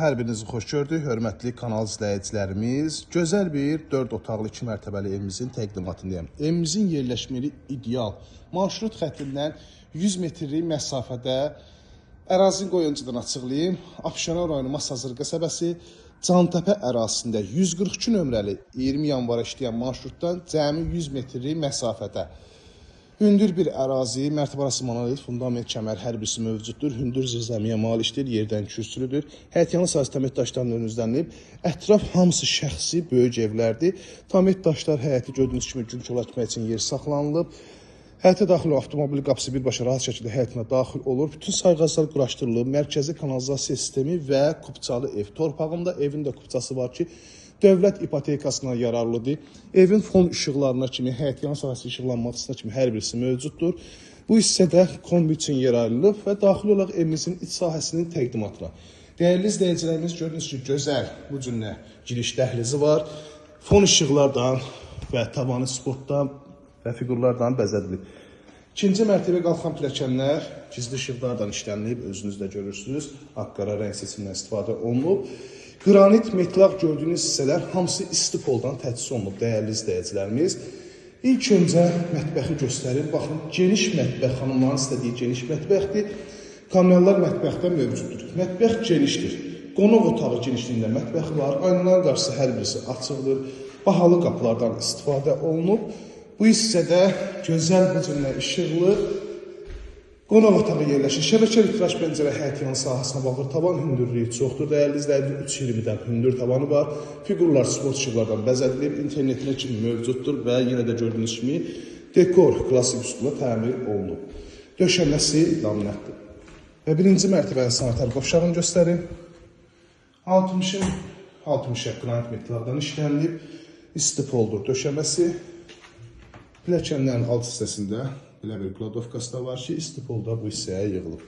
Hər birinizi xoş gördük, hörmətli kanal izləyicilərimiz. Gözəl bir 4 otaqlı 2 mərtəbəli evimizin təqdimatındayım. Evimizin yerləşmeli ideal marşrut xəttindən 100 metrlik məsafədə ərazini qoyuncadan açıqlayayım. Abşeron rayonu Masazır qəsəbəsi Cantəpə ərazisində 142 nömrəli 20 yanvara işləyən marşrutdan cəmi 100 metrlik məsafədə hündür bir ərazi, mərtəbəsi monolit, fundament, kəmər hər birisi mövcuddur. Hündür zirzəmiyə malikdir, yerdən kürsülüdür. Həyətyanı sazı təmət daşlarının önünüzlənilib. Ətraf hamısı şəxsi böyük evlərdir. Təmət daşlar həyəti gördüyünüz kimi gün çölə üçün yer saxlanılıb. Həyətə daxil olan avtomobil qapısı birbaşa rahat şəkildə həyətinə daxil olur. Bütün sayğaclar quraşdırılıb. Mərkəzi kanalizasiya sistemi və kupçalı ev. Torpağımda evin də kupçası var ki, dövlət ipotekasına yararlıdır. Evin fon işıqlarına kimi, həyətyan sahəsi işıqlanmasına kimi hər birisi mövcuddur. Bu hissədə kombi üçün yer ayrılıb və daxil olaraq evimizin iç sahəsinin təqdimatına. Dəyərli izləyicilərimiz, gördüyünüz ki, gözəl bu cürlə giriş dəhlizi var. Fon işıqlardan və tavanı sportdan və fiqurlardan bəzədilib. İkinci mərtəbə qalxan pilləkənlər gizli işıqlardan işlənilib, özünüz də görürsünüz. Ağ-qara rəng seçimindən istifadə olunub. Qranit, metlaq gördüyünüz hissələr hamısı istipoldan təchiz olunub, dəyərli izləyicilərimiz. İlk öncə mətbəxi göstərir. Baxın, geniş mətbəx, xanımların istədiyi geniş mətbəxdir. Kameralar mətbəxdə mövcuddur. Mətbəx genişdir. Qonaq otağı genişliyində mətbəx var. Aynaların qarşısı hər birisi açıqdır. Bahalı qapılardan istifadə olunub. Bu hissədə gözəl bu cürlə işıqlı qonaq otağı yerləşir. Şəbəkə vitraj pəncərə həyətyan sahəsinə baxır. Tavan hündürlüyü çoxdur. Dəyərli izləyicilərimiz 3.20-dən hündür tavanı var. Fiqurlar sport işıqlardan bəzədilib. İnternetinə kimi mövcuddur və yenə də gördüyünüz kimi dekor klassik üsulla təmir olunub. Döşəməsi laminatdır. Və birinci mərtəbənin sanitar qovşağını göstərim. 60 qranit metrlardan işlənilib. İstipoldur döşəməsi. Pilləkənlərin alt hissəsində belə bir kladovkası da var ki, istipolda bu hissəyə yığılıb.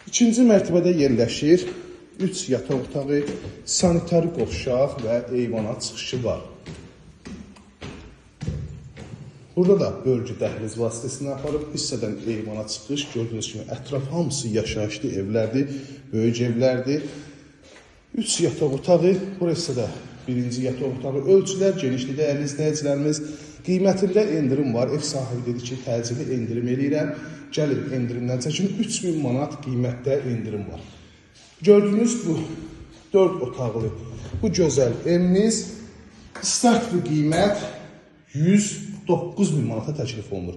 İkinci mərtəbədə yerləşir 3 yataq otağı, sanitar qovşaq və eyvana çıxışı var. Burada da bölgü dəhliz vasitəsilə aparıb hissədən eyvana çıxış. Gördüyünüz kimi ətraf hamısı yaşayışlı evlərdir, böyük evlərdir. 3 yataq otağı, burası da birinci yataq otağı. Ölçülər genişdir, dəyərli izləyicilərimiz. Qiymətində endirim var. Ev sahibi dedi ki, təcili endirim eləyirəm. Gəlin endirimdən çəkin. 3000 manat qiymətdə endirim var. Gördüyünüz bu 4 otaqlı, bu gözəl evimiz start bu qiymət 109.000 manata təklif olunur.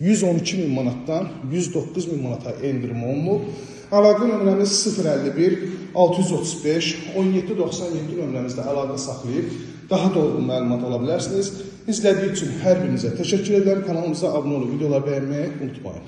112.000 manatdan 109.000 manata endirim olunub. Əlaqə nömrəmiz 051 635 1797 nömrəmizdə əlaqə saxlayıb daha dolğun məlumat ala bilərsiniz. İzlədiyi üçün hər birinizə təşəkkür edirəm. Kanalımıza abunə olub videoları bəyənməyi unutmayın.